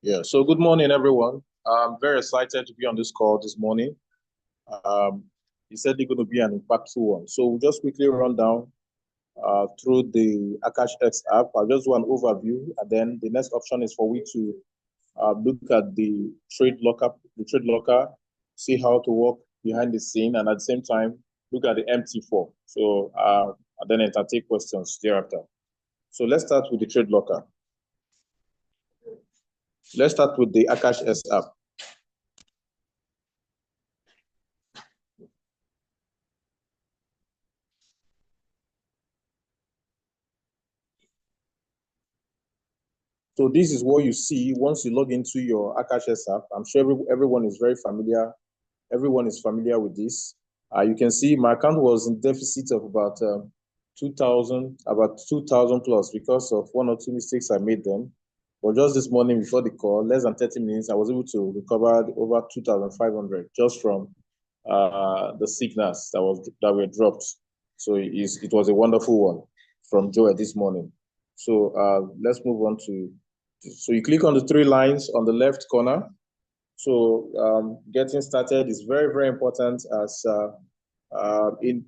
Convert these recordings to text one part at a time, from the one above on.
Yeah, so good morning, everyone. I'm very excited to be on this call this morning. Um, it's certainly going to be an impactful one. So we'll just quickly run down through the Akashx app. I'll just do an overview, and then the next option is for we to look at the trade locker, see how to work behind the scene, and at the same time, look at the MT4. So and then entertain questions thereafter. So let's start with the trade locker. Let's start with the Akashx app. So this is what you see once you log into your Akashx app. I'm sure everyone is very familiar. Everyone is familiar with this. You can see my account was in deficit of about 2,000 plus because of one or two mistakes I made then. But just this morning before the call, less than 30 minutes, I was able to recover over 2,500 just from the signals that were dropped. So it was a wonderful one from Joe this morning. So let's move on to. So you click on the three lines on the left corner. So getting started is very, very important as a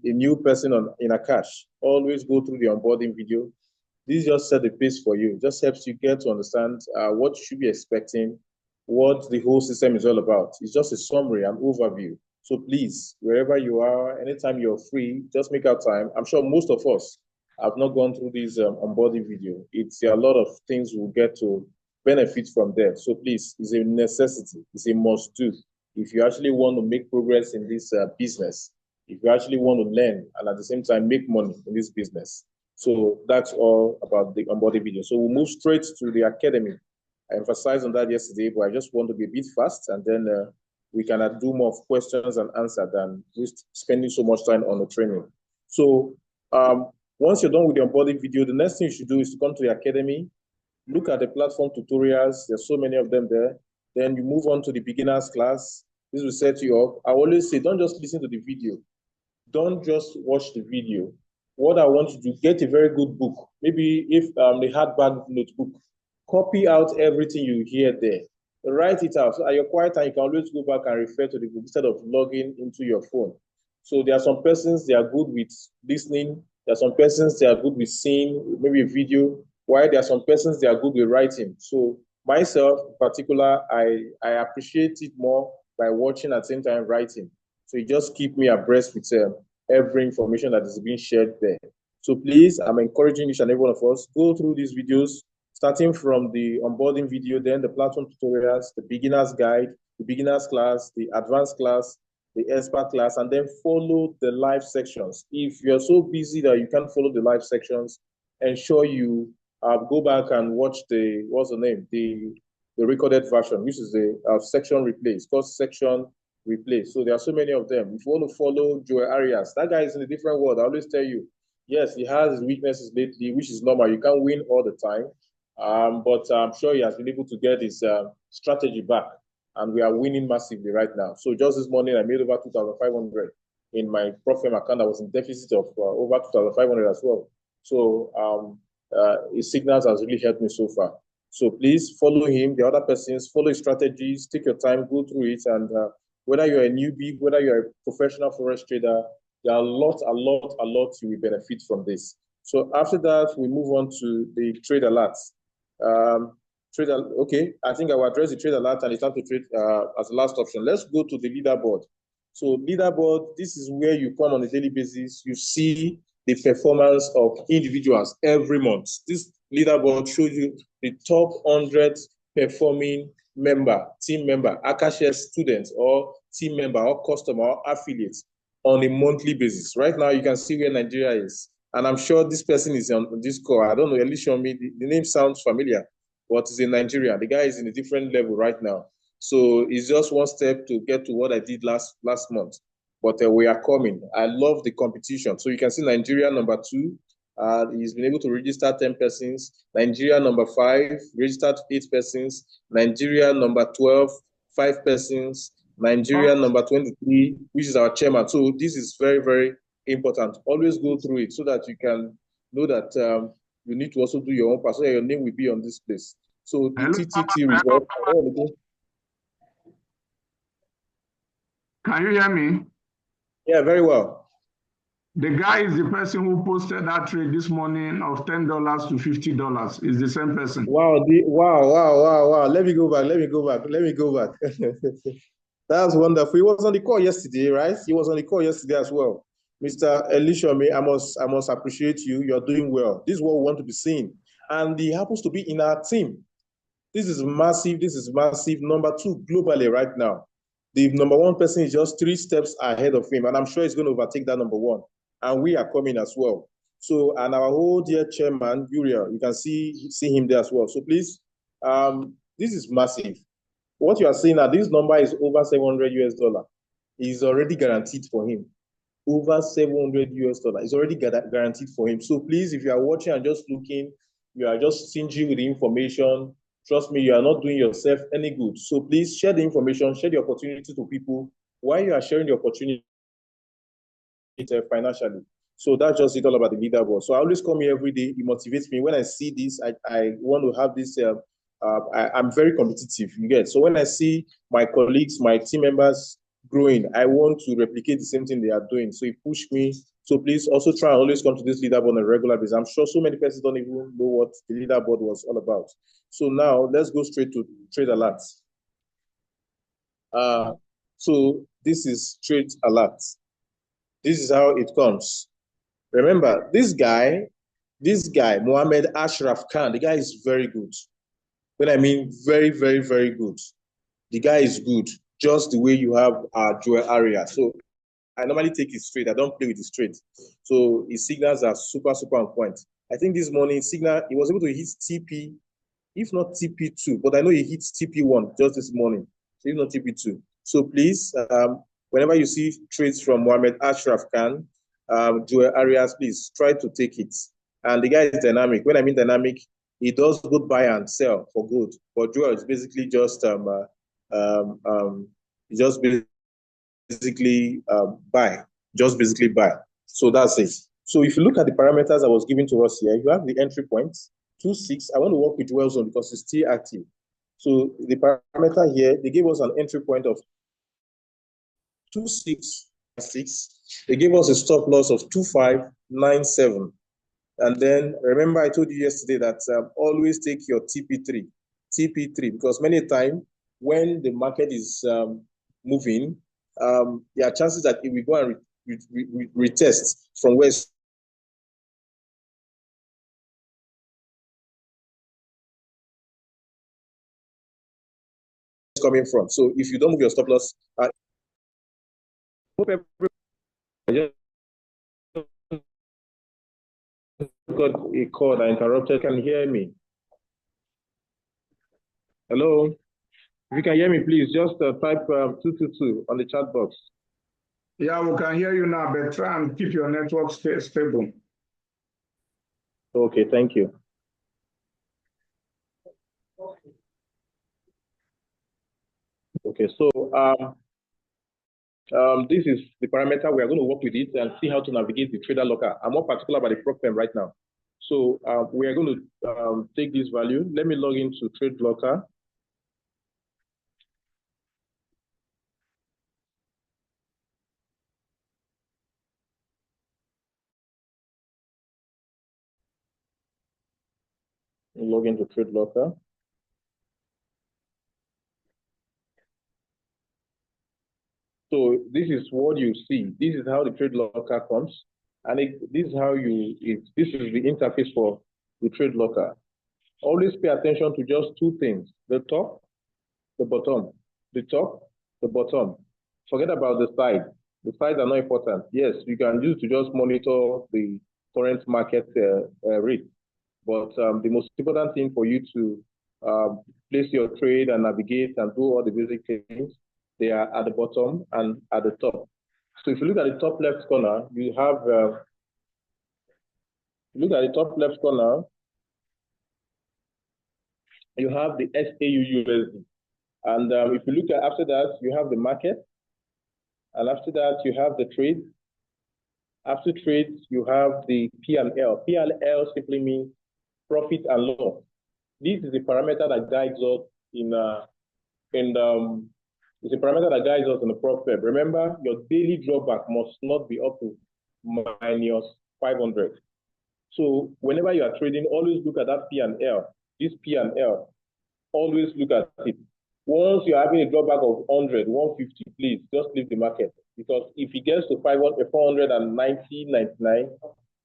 new person in Akashx. Always go through the onboarding video. This just set the pace for you. Just helps you get to understand what you should be expecting, what the whole system is all about. It's just a summary, an overview. So please, wherever you are, anytime you're free, just make out time. I'm sure most of us have not gone through this onboarding video. It's a lot of things we'll get to benefit from there. So please, it's a necessity. It's a must do. If you actually want to make progress in this business, if you actually want to learn and at the same time make money in this business. So that's all about the onboarding video. So we'll move straight to the academy. I emphasized on that yesterday, but I just want to be a bit fast, and then we can do more questions and answer than just spending so much time on the training. So once you're done with the onboarding video, the next thing you should do is to come to the academy, look at the platform tutorials. There's so many of them there. Then you move on to the beginners class. This will set you up. I always say, don't just listen to the video. Don't just watch the video. What I want you to get a very good book. Maybe if the hardback notebook, copy out everything you hear there. Write it out. So at your quiet time, you can always go back and refer to the book instead of logging into your phone. So there are some persons they are good with listening. There are some persons they are good with seeing maybe a video. While there are some persons they are good with writing. So myself, in particular, I appreciate it more by watching at the same time writing. So it just keep me abreast with every information that is being shared there. So please, I'm encouraging each and every one of us, go through these videos, starting from the onboarding video, then the platform tutorials, the beginner's guide, the beginner's class, the advanced class, the expert class, and then follow the live sections. If you're so busy that you can't follow the live sections, ensure you go back and watch what's the name? The recorded version, which is the section replay. It's called section replay. So there are so many of them. If you want to follow Joe Arias, that guy is in a different world. I always tell you, yes, he has his weaknesses lately, which is normal. You can't win all the time. But I'm sure he has been able to get his strategy back. And we are winning massively right now. So just this morning, I made over 2,500 in my Profem account. I was in deficit of over 2,500 as well. So his signals has really helped me so far. So please follow him, the other persons, follow his strategies, take your time, go through it, and whether you're a newbie, whether you're a professional forex trader, there are a lot you will benefit from this. So after that, we move on to the trade alerts. Okay, I think I will address the trade alert and it's time to trade as the last option. Let's go to the leaderboard. So leaderboard, this is where you come on a daily basis. You see the performance of individuals every month. This leaderboard shows you the top 100 performing team member, Akashx students or team member or customer or affiliates on a monthly basis. Right now, you can see where Nigeria is. And I'm sure this person is on this call. I don't know, at least show me, the name sounds familiar, but it's in Nigeria. The guy is in a different level right now. So it's just one step to get to what I did last month. But we are coming. I love the competition. So you can see Nigeria number 2. He's been able to register 10 persons. Nigeria number 5, registered 8 persons. Nigeria number 12, 5 persons. Nigeria number 23, which is our chairman. So this is very, very important. Always go through it so that you can know that you need to also do your own part so that your name will be on this place. So the Hello, TTT result. can you hear me? Yeah, very well. The guy is the person who posted that trade this morning of $10 to $50. Is the same person. Wow, wow. Let me go back. That's wonderful. He was on the call yesterday, right? He was on the call yesterday as well. Mr. Elishome, I must appreciate you. You're doing well. This is what we want to be seeing. And he happens to be in our team. This is massive. This is massive. Number two, globally right now. The number one person is just 3 steps ahead of him. And I'm sure he's going to overtake that number one. And we are coming as well. So, and our whole dear chairman, Uriel, you can see him there as well. So please, this is massive. What you are seeing now, this number is over 700 US dollar. Is already guaranteed for him. Over 700 US dollar is already guaranteed for him. So please, if you are watching and just looking, you are just stingy with the information. Trust me, you are not doing yourself any good. So please share the information, share the opportunity to people while you are sharing the opportunity financially. So that's just it all about the leaderboard. So I always come here every day. It motivates me. When I see this, I want to have this. I'm very competitive. You get. So when I see my colleagues, my team members growing, I want to replicate the same thing they are doing. So it pushed me. So please also try and always come to this leaderboard on a regular basis. I'm sure so many persons don't even know what the leaderboard was all about. So now let's go straight to trade alerts. So this is trade alerts. This is how it comes. Remember, this guy, Mohammed Ashraf Khan, the guy is very good. When I mean very, very, very good. The guy is good, just the way you have Joel Area. So I normally take his trade. I don't play with his trade. So his signals are super, super on point. I think this morning, signal, he was able to hit TP, if not TP2, but I know he hits TP1 just this morning. So if not TP2. So please, whenever you see trades from Mohammed Ashraf Khan, Joel Arias, please try to take it. And the guy is dynamic. When I mean dynamic, he does both buy and sell for good. But Joel is basically just buy, just basically buy. So that's it. So if you look at the parameters I was giving to us here, you have the entry point, 2.6. I want to work with Joel Zone because it's still active. So the parameter here, they gave us an entry point of 2.6. They gave us a stop loss of 2.597. And then remember, I told you yesterday that always take your TP3, because many times when the market is moving, there are chances that if we go and retest from where it's coming from. So if you don't move your stop loss, hope everybody got a call that interrupted. Can you hear me? Hello? If you can hear me, please just type 222 on the chat box. Yeah, we can hear you now, but try and keep your network stable. Okay, thank you. Okay, so this is the parameter. We are going to work with it and see how to navigate the trader locker. I'm more particular about the prop firm right now. So we are going to take this value. Let me log into trade locker. Log into trade locker. So this is what you see. This is how the trade locker comes. And this is how this is the interface for the trade locker. Always pay attention to just two things: the top, the bottom. The top, the bottom. Forget about the side. The sides are not important. Yes, you can use to just monitor the current market rate. But the most important thing for you to place your trade and navigate and do all the basic things, they are at the bottom and at the top. So if you look at the top left corner, you have, look at the top left corner, you have the SAU USD. And if you look at after that, you have the market. And after that, you have the trade. After trade, you have the P&L. P&L simply means profit and loss. this is a parameter that guides us it's a parameter that guides us in the profit. Remember, your daily drawback must not be up to minus 500. So whenever you are trading, always look at that P and L. This P and L, always look at it. Once you're having a drawback of 100, 150, please just leave the market. Because if it gets to 490, 99,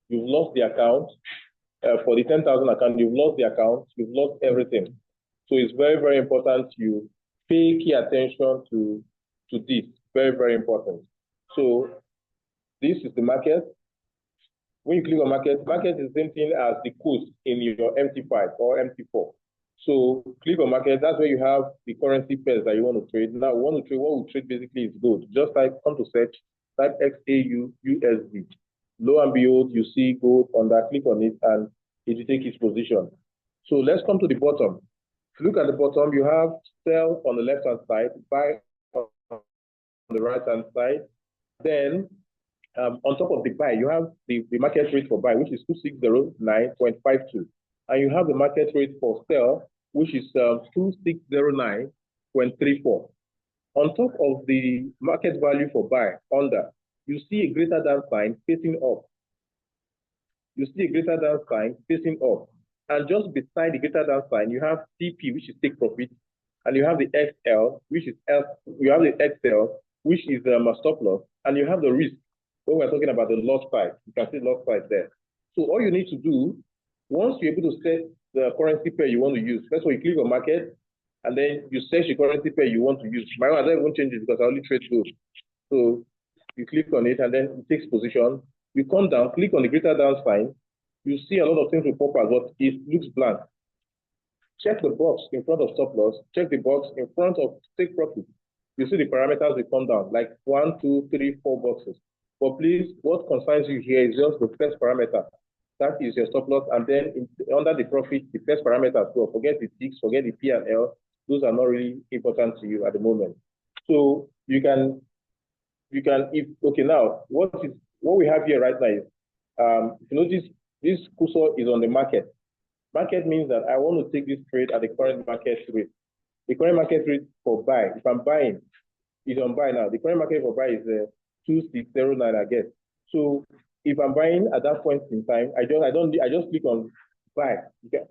you've lost the account. For the 10,000 account, you've lost the account, you've lost everything. So it's very, very important you pay key attention to this. Very, very important. So this is the market. When you click on market, market is the same thing as the cost in your MT5 or MT4. So click on market, that's where you have the currency pairs that you want to trade. Now, what we trade basically is gold. Just come to search, type XAU USD. Lo and behold, you see gold on that, click on it, and it will take its position. So let's come to the bottom. If you look at the bottom, you have sell on the left-hand side, buy on the right-hand side. Then on top of the buy, you have the market rate for buy, which is 2609.52. And you have the market rate for sell, which is 2609.34. On top of the market value for buy, under, you see a greater than sign facing up. You see a greater than sign facing up. And just beside the greater than sign, you have TP, which is take profit, and you have the XL, which is you have the XL, which is a stop loss, and you have the risk. When we're talking about the loss side, you can see loss side there. So all you need to do, once you're able to set the currency pair you want to use, that's why you click on market, and then you search the currency pair you want to use. My own, I don't even change it because I only trade gold. So you click on it, and then it takes position. You come down, click on the greater than sign. You see a lot of things will pop out, but it looks blank. Check the box in front of stop loss. Check the box in front of take profit. You see the parameters will come down, like 1, 2, 3, 4 boxes. But please, what concerns you here is just the first parameter. That is your stop loss, and then under the profit, the first parameter as well. Forget the ticks, forget the P and L. Those are not really important to you at the moment. So you can, okay, now what we have here right now is, if you notice, this cursor is on the market. Market means that I want to take this trade at the current market rate. The current market rate for buy, if I'm buying, is on buy now. The current market for buy is 2609, I guess. So if I'm buying at that point in time, I just click on buy.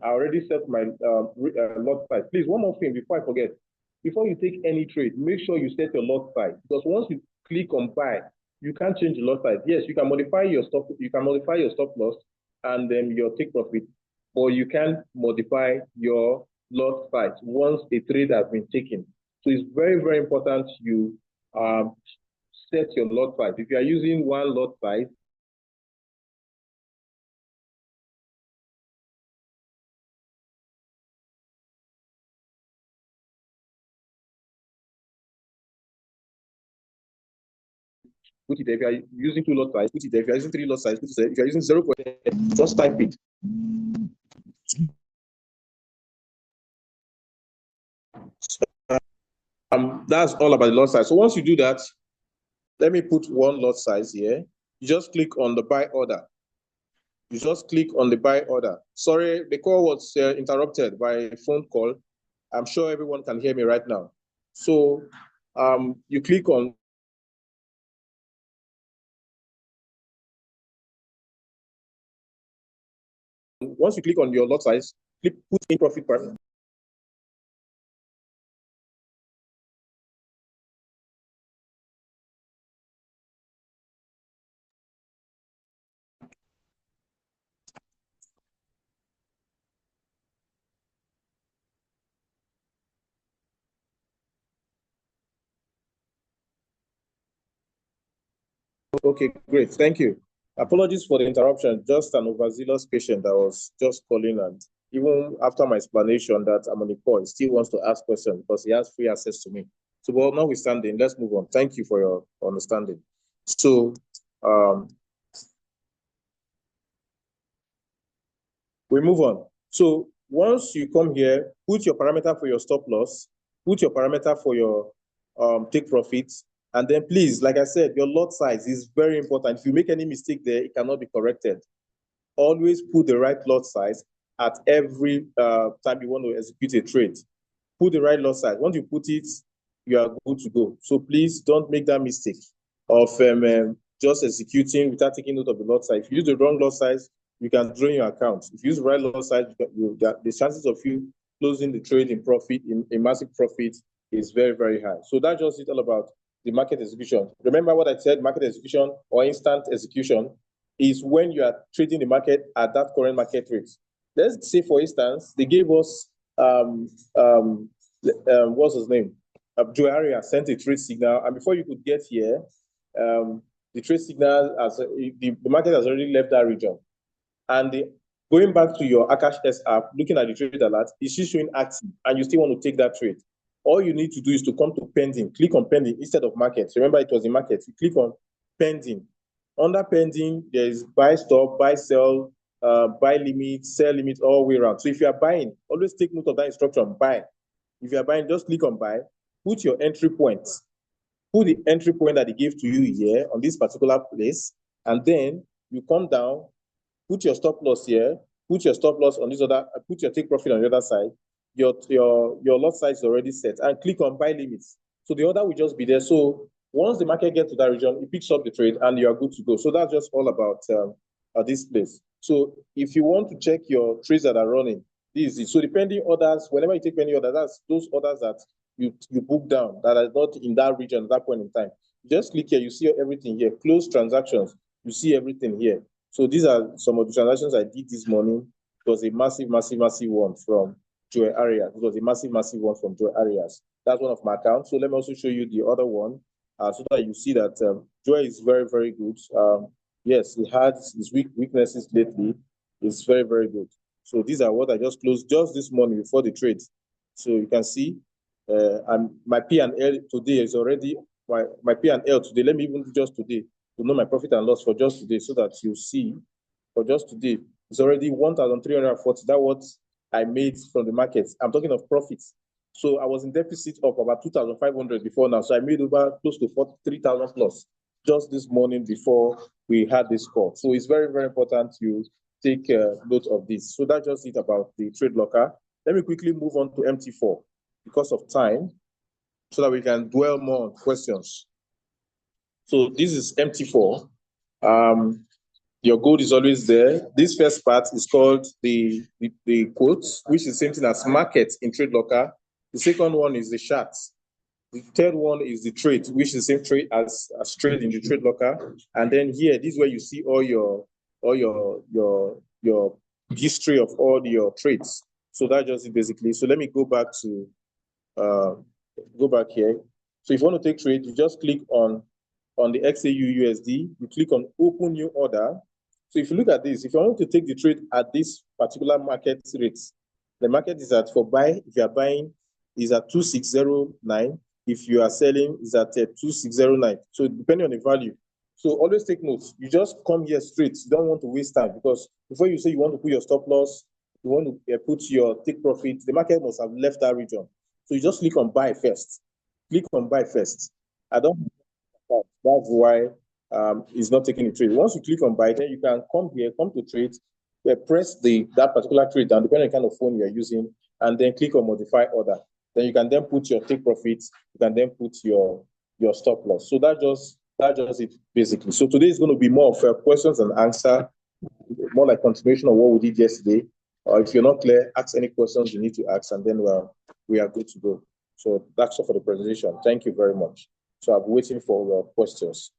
I already set my lot size. Please, one more thing before I forget. Before you take any trade, make sure you set your lot size, because once you click on buy, you can't change the lot size. Yes, you can modify your stop. You can modify your stop loss and then your take profit, or you can modify your lot size once a trade has been taken. So it's very, very important you set your lot size. If you are using one lot size, put it there. If you are using 2 lot size, put it there. If you are using 3 lot size, put it there. If you are using 0, just type it. That's all about the lot size. So once you do that, let me put one lot size here. You just click on the buy order. You just click on the buy order. Sorry, the call was interrupted by a phone call. I'm sure everyone can hear me right now. So you click on once you click on your lot size, put in profit parameter. Okay, great. Thank you. Apologies for the interruption. Just an overzealous patient that was just calling, and even after my explanation that I'm on the call, he still wants to ask questions because he has free access to me. So, well, notwithstanding, let's move on. Thank you for your understanding. So, we move on. So once you come here, put your parameter for your stop loss, put your parameter for your take profits, and then please, like I said, your lot size is very important. If you make any mistake there, it cannot be corrected. Always put the right lot size. at every time you want to execute a trade. Put the right lot size. Once you put it, you are good to go. So please don't make that mistake of just executing without taking note of the lot size. If you use the wrong lot size, you can drain your account. If you use the right lot size, the chances of you closing the trade in profit, in a massive profit, is very, very high. So that's just it all about the market execution. Remember what I said, market execution or instant execution is when you are trading the market at that current market rate. Let's say, for instance, they gave us, what's his name? Joe Area sent a trade signal, and before you could get here, the trade signal, the market has already left that region. And going back to your Akashx app, looking at the trade alert, it's still showing active, and you still want to take that trade. All you need to do is to come to pending, click on pending instead of market. Remember, it was in market. You click on pending. Under pending, there is buy, stop, buy, sell, buy limit, sell limit, all the way around. So if you are buying, always take note of that instruction, buy. If you are buying, just click on buy, put your entry point, put the entry point that they gave to you here on this particular place, and then you come down, put your stop loss here, put your stop loss on this other, put your take profit on the other side. Your lot size is already set, and click on buy limits. So the order will just be there. So once the market gets to that region, it picks up the trade and you are good to go. So that's just all about this place. So if you want to check your trades that are running, this is it. So the pending orders, whenever you take pending orders, that's those orders that you book down that are not in that region at that point in time. Just click here, you see everything here. Close transactions, you see everything here. So these are some of the transactions I did this morning. It was a massive, massive, massive one from Joy Arias. It was a massive, massive one from Joy Arias. That's one of my accounts. So let me also show you the other one so that you see that Joy is very, very good. Yes, he had his weaknesses lately. It's very, very good. So these are what I just closed just this morning before the trade. So you can see, and my P&L today is already, my P&L today, let me even do just today to know my profit and loss for just today so that you see for just today, it's already 1,340. That's what I made from the market. I'm talking of profits. So I was in deficit of about 2,500 before now. So I made over close to 43,000 plus just this morning before we had this call. So it's very, very important you take note of this. So that's just it about the trade locker. Let me quickly move on to MT4 because of time so that we can dwell more on questions. So this is MT4. Your gold is always there. This first part is called the quote, which is the same thing as market in trade locker. The second one is the chart. The third one is the trade, which is the same trade as trade in the trade locker. And then here, this is where you see all your history of all your trades. So that's just it basically. So let me go back to here. So if you want to take trade, you just click on the XAU USD, you click on open new order. So if you look at this, if you want to take the trade at this particular market rate, the market is at, for buy, if you are buying, is at 2609. If you are selling, is at 2609. So depending on the value. So always take notes. You just come here straight. You don't want to waste time because before you say you want to put your stop loss, you want to put your take profit, the market must have left that region. So you just click on buy first. Click on buy first. I don't. That's why it's not taking the trade. Once you click on buy, then you can come here, come to trade, press that particular trade down, depending on the kind of phone you're using, and then click on modify order. Then you can then put your take profits, you can then put your stop loss. So that just it basically. So today is going to be more of questions and answer, more like continuation of what we did yesterday. If you're not clear, ask any questions you need to ask, and then we are good to go. So that's all for the presentation. Thank you very much. So I'm waiting for your questions.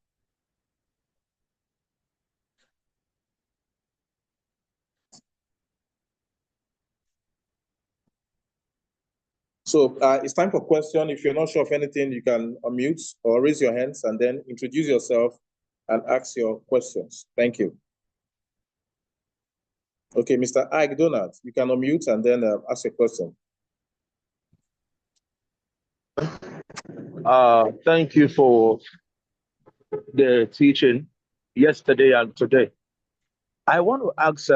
So it's time for question. If you're not sure of anything, you can unmute or raise your hands and then introduce yourself and ask your questions. Thank you. Okay, Mr. Ike Donald, you can unmute and then ask your question. Thank you for the teaching yesterday and today. I want to ask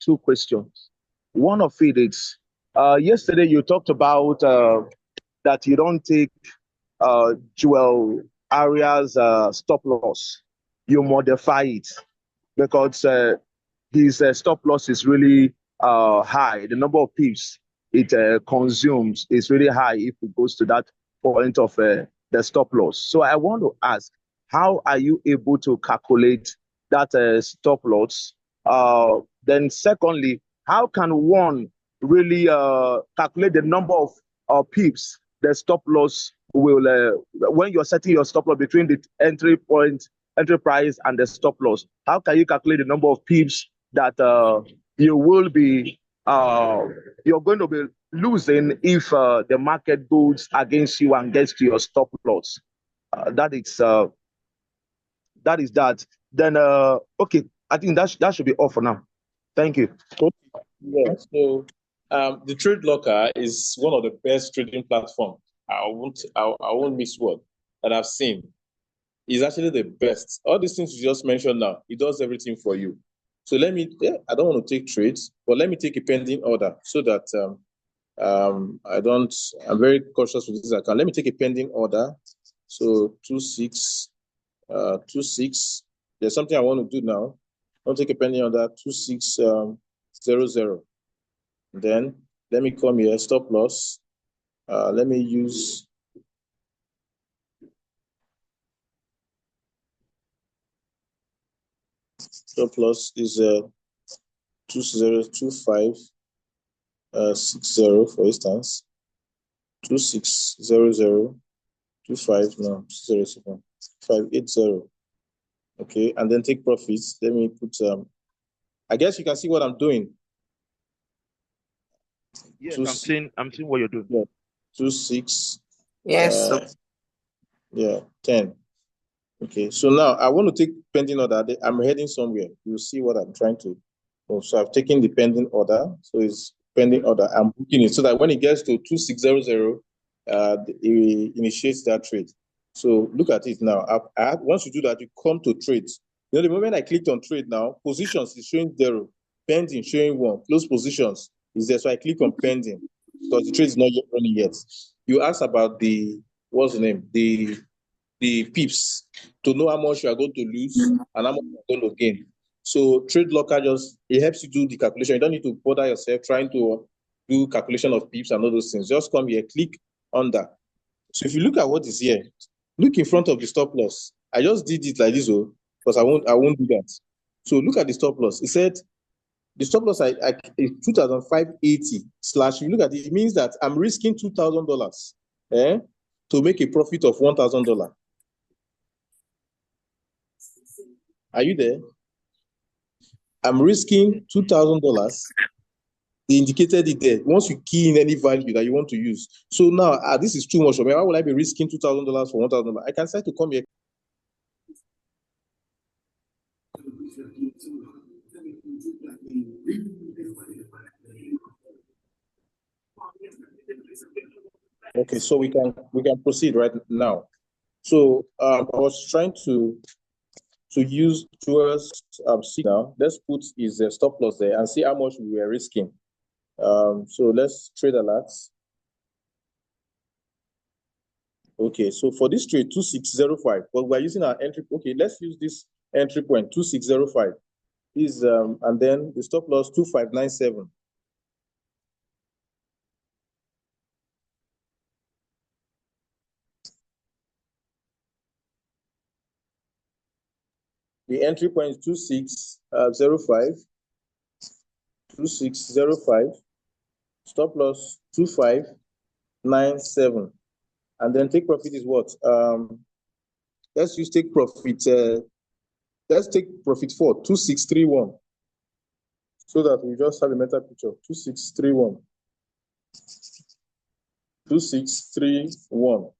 two questions. One of it is, yesterday you talked about that you don't take Joel Arias stop loss. You modify it because his stop loss is really high. The number of pips it consumes is really high if it goes to that point of the stop loss. So I want to ask, how are you able to calculate that stop loss? Then secondly, how can one really calculate the number of pips the stop loss will when you're setting your stop loss between the entry point, entry price, and the stop loss? How can you calculate the number of pips that you will be you're going to be losing if the market goes against you and gets to your stop loss? That is that. Then okay, I think that should be all for now. Thank you. Yeah, so the Trade Locker is one of the best trading platforms. I won't miss word that I've seen. It's actually the best. All these things you just mentioned now, it does everything for you. So let me, I don't want to take trades, but let me take a pending order so that I'm very cautious with this account. Let me take a pending order. So 26, 26. There's something I want to do now. I'll take a pending order 2600. Then let me come here, stop loss. Let me use stop loss is 2025 60 for instance. 260025 no 607 580. Okay, and then take profits. Let me put I guess you can see what I'm doing. Yes, I'm seeing what you're doing. Yeah, 26. Yes. Yeah, 10. Okay, so now I want to take pending order. I'm heading somewhere. You'll see what I'm trying to. Oh, so I've taken the pending order. So it's pending order. I'm booking it so that when it gets to 2600, it initiates that trade. So look at it now. Once you do that, you come to trades. You know, the moment I clicked on trade now, positions is showing 0, pending showing 1, close positions is there. So I click on pending because the trade is not yet running yet. You asked about the, what's the name? The pips to know how much you are going to lose and how much you are going to gain. So Trade Locker it helps you do the calculation. You don't need to bother yourself trying to do calculation of pips and all those things. Just come here, click on that. So if you look at what is here, look in front of the stop loss. I just did it like this, because I won't do that. So look at the stop loss. It said the stop loss is 2,580 slash. You look at it, it means that I'm risking $2,000 to make a profit of $1,000. Are you there? I'm risking $2,000. They indicated it there. Once you key in any value that you want to use. So now, this is too much for me. Why would I be risking $2,000 for $1,000? I can start to come here. Okay, so we can proceed right now. So I was trying to use Joel's signal. Let's put his stop loss there and see how much we were risking. So let's trade alerts. Okay, so for this trade 2605, but we're using our entry. Okay, let's use this entry point 2605. Is and then the stop loss 2597. The entry point is 2605. 2605. Stop loss 2597. And then take profit is what? Let's use take profit. Let's take profit for 2631. So that we just have a mental picture. 2631. 2631.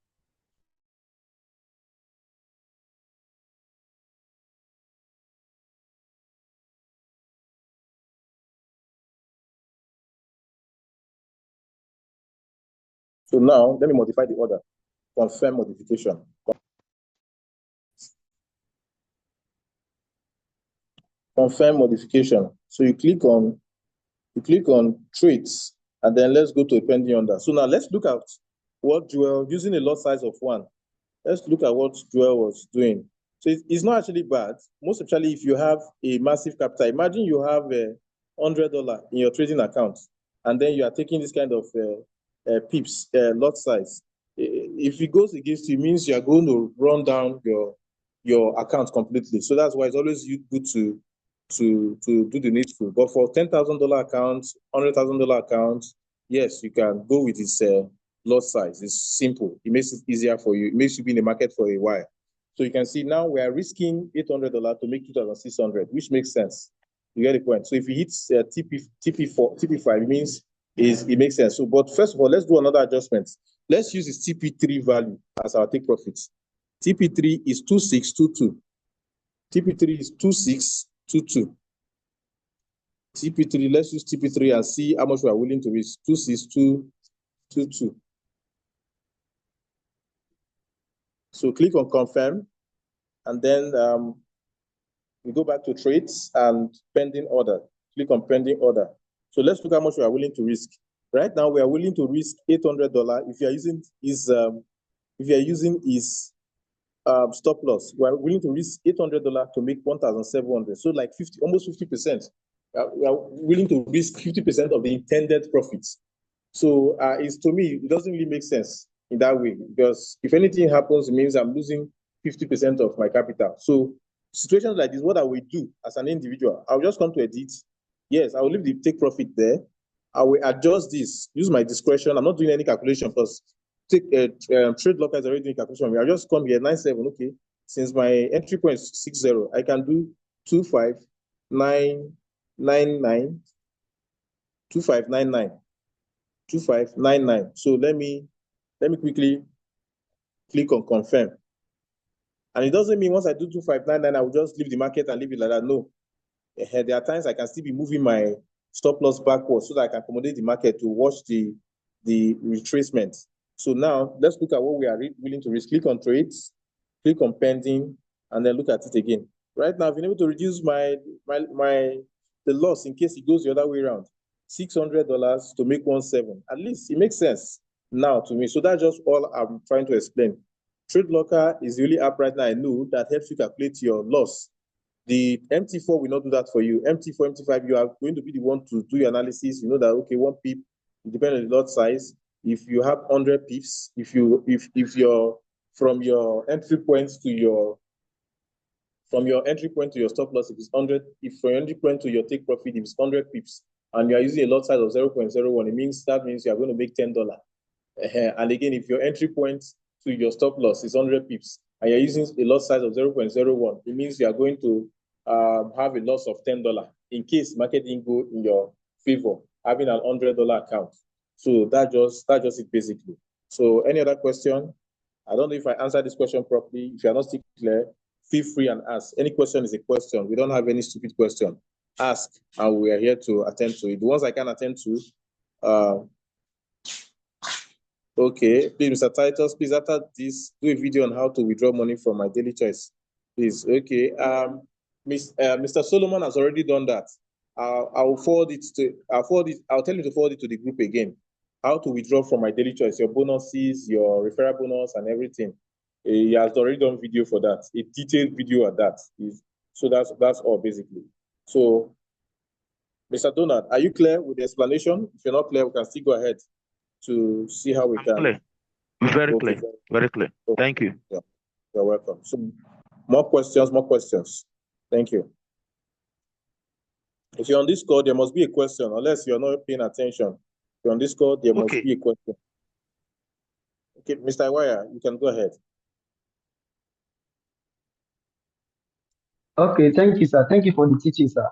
So now let me modify the order. Confirm modification. Confirm modification. So you click on trades, and then let's go to a pending order. So now let's look at what Joel, using a lot size of 1. Let's look at what Joel was doing. So it's not actually bad. Most especially if you have a massive capital. Imagine you have $100 in your trading account, and then you are taking this kind of pips, lot size, if it goes against you, it means you are going to run down your account completely. So that's why it's always good to do the needful. But for $10,000 accounts, $100,000 accounts, yes, you can go with this lot size. It's simple. It makes it easier for you. It makes you be in the market for a while. So you can see now we are risking $800 to make 2,600, which makes sense. You get the point. So if you hit TP5, it means it makes sense. So, but first of all, let's do another adjustment. Let's use this TP3 value as our take profits. TP3 is 2622. TP3 is 2622. TP3, let's use TP3 and see how much we are willing to risk. 26222. So click on confirm, and then we go back to trades and pending order. Click on pending order. So let's look how much we are willing to risk. Right now, we are willing to risk $800. If you are using his stop loss, we are willing to risk $800 to make 1,700. So like almost 50%. We are willing to risk 50% of the intended profits. So it's, to me, it doesn't really make sense in that way, because if anything happens, it means I'm losing 50% of my capital. So situations like this, what I will do as an individual, I'll just come to edit. Yes, I will leave the take profit there. I will adjust this, use my discretion. I'm not doing any calculation because trade locker is already doing calculation. I'll just come here, 97. Okay, since my entry point is 60, I can do 2599, 2599, 2599. So let me quickly click on confirm. And it doesn't mean once I do 2599, I will just leave the market and leave it like that. No. There are times I can still be moving my stop loss backwards so that I can accommodate the market to watch the retracement. So now let's look at what we are willing to risk. Click on trades, click on pending, and then look at it again. Right now, I've been able to reduce the loss in case it goes the other way around. $600 to make 17. At least it makes sense now to me. So that's just all I'm trying to explain. Trade Locker is really up right now. I know that helps you calculate your loss. The MT4 will not do that for you. MT4, MT5, you are going to be the one to do your analysis. You know that, okay, 1 pip, depending on the lot size. If you have 100 pips, if you're from your entry point to your stop loss, if it's 100, if from your entry point to your take profit, if it's 100 pips, and you are using a lot size of 0.01, that means you are going to make $10. And again, if your entry point to your stop loss is 100 pips, and you're using a lot size of 0.01, it means you are going to have a loss of $10 in case market didn't go in your favor, having an $100 account. So that's just it basically. So any other question? I don't know if I answered this question properly. If you're not still clear, feel free and ask. Any question is a question. We don't have any stupid question. Ask, and we are here to attend to it. The ones I can attend to, okay, please, Mr. Titus, please, after this, do a video on how to withdraw money from my daily choice. Please, okay. Mr. Solomon has already done that. I'll forward it to, I'll tell you to forward it to the group again. How to withdraw from my daily choice, your bonuses, your referral bonus, and everything. He has already done video for that, a detailed video at that. So that's all basically. So, Mr. Donald, are you clear with the explanation? If you're not clear, we can still go ahead to see how we can. Clear. Very okay. Clear. Very clear. Okay. Thank you. Yeah. You're welcome. So, more questions. Thank you. If you're on this call, there must be a question, unless you're not paying attention. If you're on this call, there must be a question. Okay, Mr. Iwaya, you can go ahead. Okay, thank you, sir. Thank you for the teaching, sir.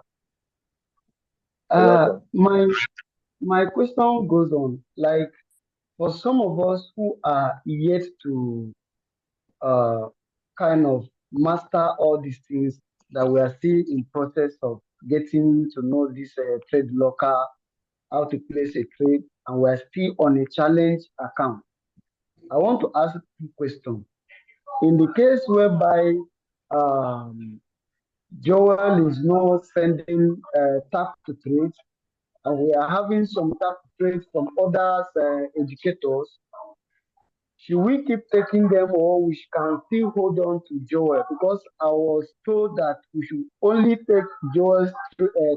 My question goes on, like, for some of us who are yet to kind of master all these things, that we are still in process of getting to know this trade locker, how to place a trade, and we're still on a challenge account. I want to ask two questions. In the case whereby Joel is not sending tap to trade, and we are having some tap to trade from other educators, should we keep taking them, or we can still hold on to Joel? Because I was told that we should only take Joel's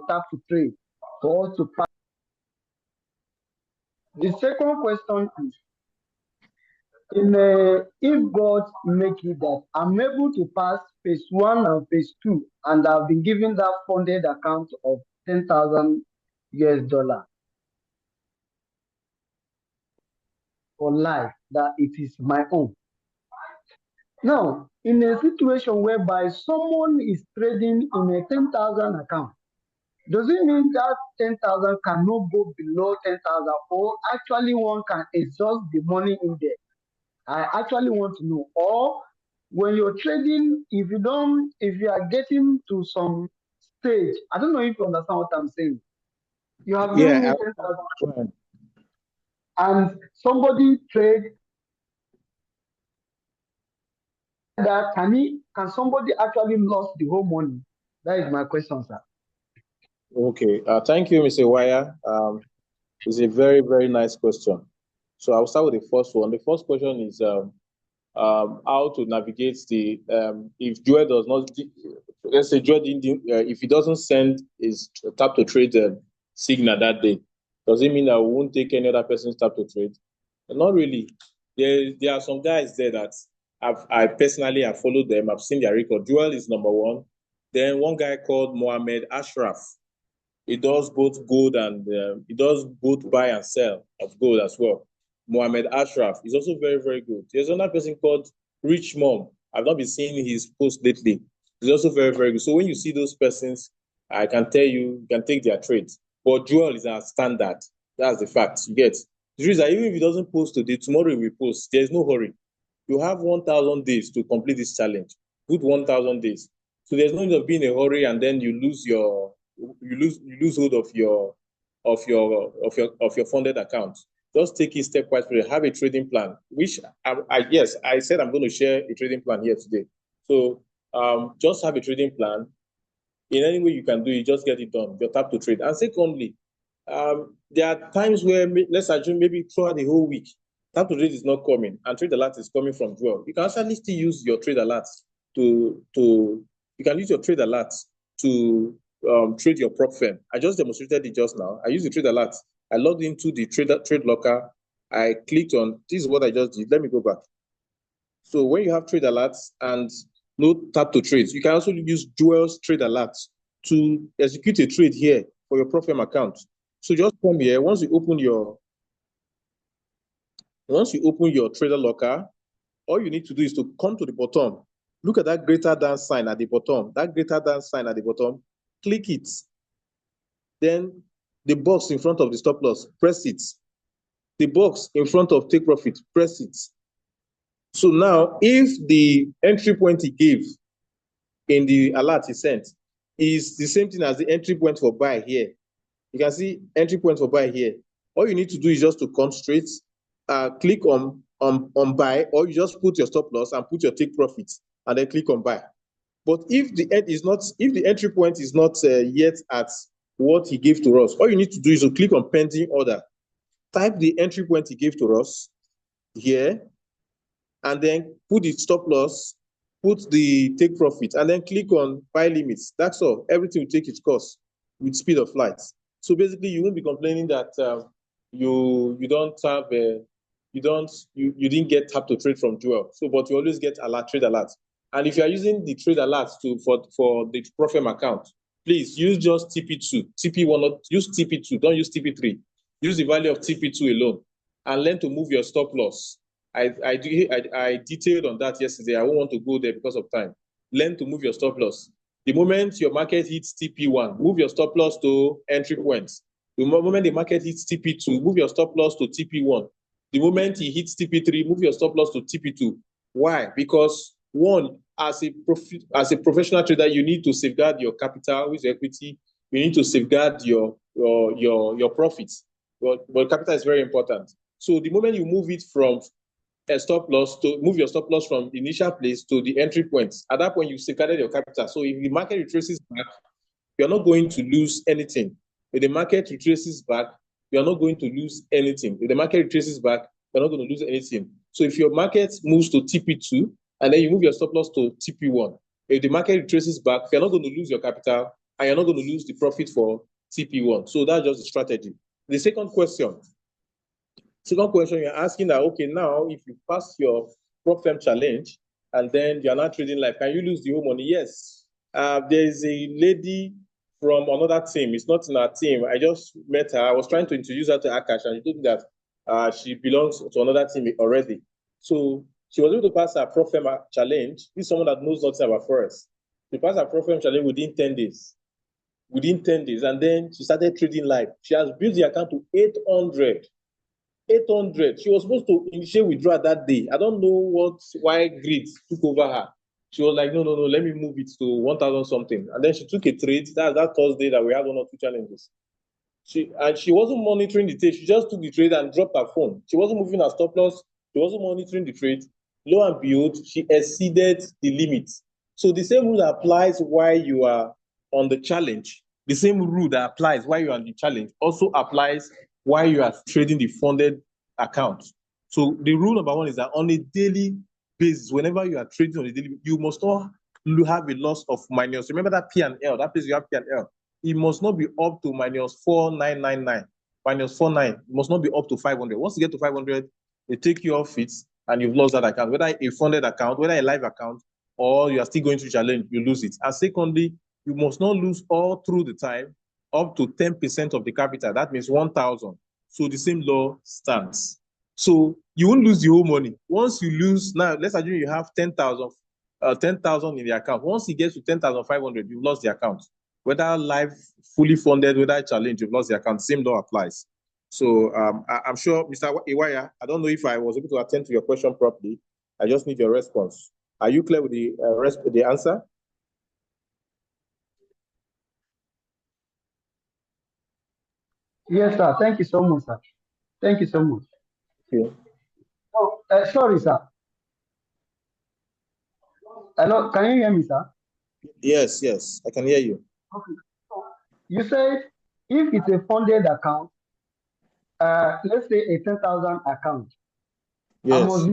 tap to trade. for us to pass. The second question is, if God make it that I'm able to pass phase 1 and phase 2, and I've been given that funded account of 10,000 US dollar for life, that it is my own. Now, in a situation whereby someone is trading in a 10,000 account, does it mean that 10,000 cannot go below 10,000, or actually one can exhaust the money in there? I actually want to know. Or when you're trading, if you are getting to some stage, I don't know if you understand what I'm saying. You have given me 10,000 and somebody trade that, can somebody actually lose the whole money? That is my question, sir. Okay. Thank you, Mr. Wire. It's a very, very nice question. So I'll start with the first one. The first question is how to navigate the if Joel does not, let's say Joel didn't, if he doesn't send his tap to trade signal that day, does it mean that we won't take any other person's tap to trade? Not really. There are some guys there that I personally have followed them. I've seen their record. Joel is number one. Then one guy called Mohammed Ashraf. He does both gold and he does both buy and sell of gold as well. Mohammed Ashraf is also very, very good. There's another person called Rich Mom. I've not been seeing his post lately. He's also very, very good. So when you see those persons, I can tell you can take their trades. But Joel is our standard. That's the fact. You get. The reason that even if he doesn't post today, tomorrow he will post. There's no hurry. You have 1,000 days to complete this challenge. Good 1,000 days. So there's no need of being in a hurry and then you lose hold of your funded account. Just take it stepwise. Have a trading plan, which I said I'm going to share a trading plan here today. So just have a trading plan. In any way you can do it, just get it done. Your tap to trade. And secondly, there are times where, let's assume maybe throughout the whole week, tap to trade is not coming and trade alert is coming from Joel. You can actually still use your trade alerts to trade your prop firm. I just demonstrated it just now. I used the trade alert. I logged into the trade locker. I clicked on, this is what I just did. Let me go back. So when you have trade alerts and no tap to trade, you can also use Joel's trade alerts to execute a trade here for your prop firm account. So just come here. Once you open your trader locker, all you need to do is to come to the bottom. Look at that greater than sign at the bottom. That greater than sign at the bottom, click it. Then the box in front of the stop loss, press it. The box in front of take profit, press it. So now, if the entry point he gave in the alert he sent is the same thing as the entry point for buy here, you can see entry point for buy here. All you need to do is just to come straight, click on buy, or you just put your stop loss and put your take profit, and then click on buy. But if the entry point is not yet at what he gave to us, all you need to do is to click on pending order, type the entry point he gave to us here, and then put the stop loss, put the take profit, and then click on buy limits. That's all. Everything will take its course with speed of light. So basically, you won't be complaining that you didn't get tap to trade from Joel. So, but you always get trade alert. And if you are using the trade alerts for the prop firm account, please use just TP2, TP1, not use TP2. Don't use TP3. Use the value of TP2 alone, and learn to move your stop loss. I detailed on that yesterday. I won't want to go there because of time. Learn to move your stop loss. The moment your market hits TP1, move your stop loss to entry points. The moment the market hits TP2, move your stop loss to TP1. The moment it hits TP3, move your stop loss to TP2. Why? Because one, as a professional trader, you need to safeguard your capital with equity. You need to safeguard your profits. But capital is very important. So the moment you move it from a stop loss to move your stop loss from the initial place to the entry point, at that point you've safeguarded your capital. So if the market retraces back, you're not going to lose anything. If the market retraces back, you're not going to lose anything. If the market retraces back, you're not going to lose anything. So if your market moves to TP2 and then you move your stop loss to TP1, if the market retraces back, you're not going to lose your capital and you're not going to lose the profit for TP1. So that's just the strategy. The second question you're asking that, okay, now if you pass your prop firm challenge and then you're not trading live, can you lose the whole money? Yes. There is a lady from another team. It's not in our team. I just met her. I was trying to introduce her to Akashx, and she told me that she belongs to another team already. So she was able to pass her prop firm challenge. This is someone that knows nothing about Forex. She passed her prop firm challenge within 10 days. And then she started trading live. She has built the account to 800. She was supposed to initiate withdrawal that day. I don't know why greed took over her. She was like, no, let me move it to 1,000 something. And then she took a trade. That Thursday that we had 1 or 2 challenges. She wasn't monitoring the trade. She just took the trade and dropped her phone. She wasn't moving her stop loss. She wasn't monitoring the trade. Lo and behold, she exceeded the limit. So the same rule that applies while you are on the challenge, the same rule that applies while you are on the challenge also applies while you are trading the funded account. So the rule number 1 is that on a daily basis, whenever you are trading on a daily basis, you must not have a loss of minus. Remember that P&L, that place you have P&L. It must not be up to minus 4999, minus 49. It must not be up to 500. Once you get to 500, they take you off it and you've lost that account. Whether a funded account, whether a live account, or you are still going to challenge, you lose it. And secondly, you must not lose all through the time up to 10% of the capital. That means 1,000. So the same law stands. So you won't lose the whole money. Once you lose, now let's assume you have 10,000 in the account. Once it gets to 10,500, you've lost the account. Whether live, fully funded, whether challenge, you've lost the account. Same law applies. So I'm sure, Mr. Iwaya, I don't know if I was able to attend to your question properly. I just need your response. Are you clear with the answer? Yes, sir. Thank you so much, sir. Thank you so much. Okay. Oh, sorry, sir. Hello, can you hear me, sir? Yes, I can hear you. Okay. So you said if it's a funded account, let's say a 10,000 account, Yes.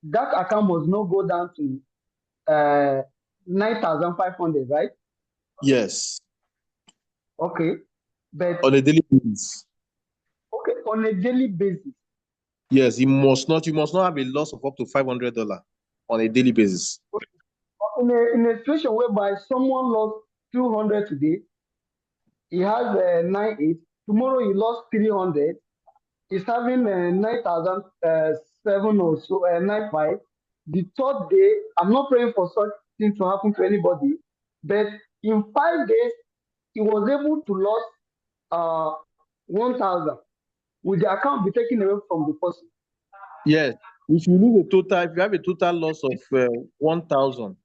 that account must not go down to 9,500, right? Yes. Okay. But On a daily basis. okay, on a daily basis. Yes, you must not have a loss of up to $500 on a daily basis. In a situation whereby someone lost 200 today, he has 98. Tomorrow he lost 300. He's having 9,007 or so, 95. The third day, I'm not praying for such thing to happen to anybody, but in 5 days, he was able to lose 1,000. Will the account be taken away from the person? Yes. If you have a total loss of 1,000,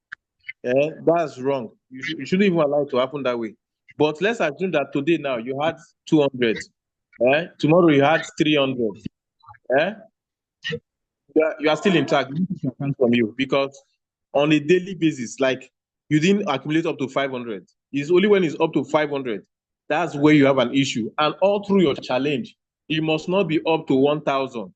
that's wrong. You shouldn't even allow it to happen that way. But let's assume that today now you had 200. Tomorrow you had 300. You are still in track. From you, because on a daily basis, like you didn't accumulate up to 500. It's only when it's up to 500 that's where you have an issue. And all through your challenge, it must not be up to 1,000.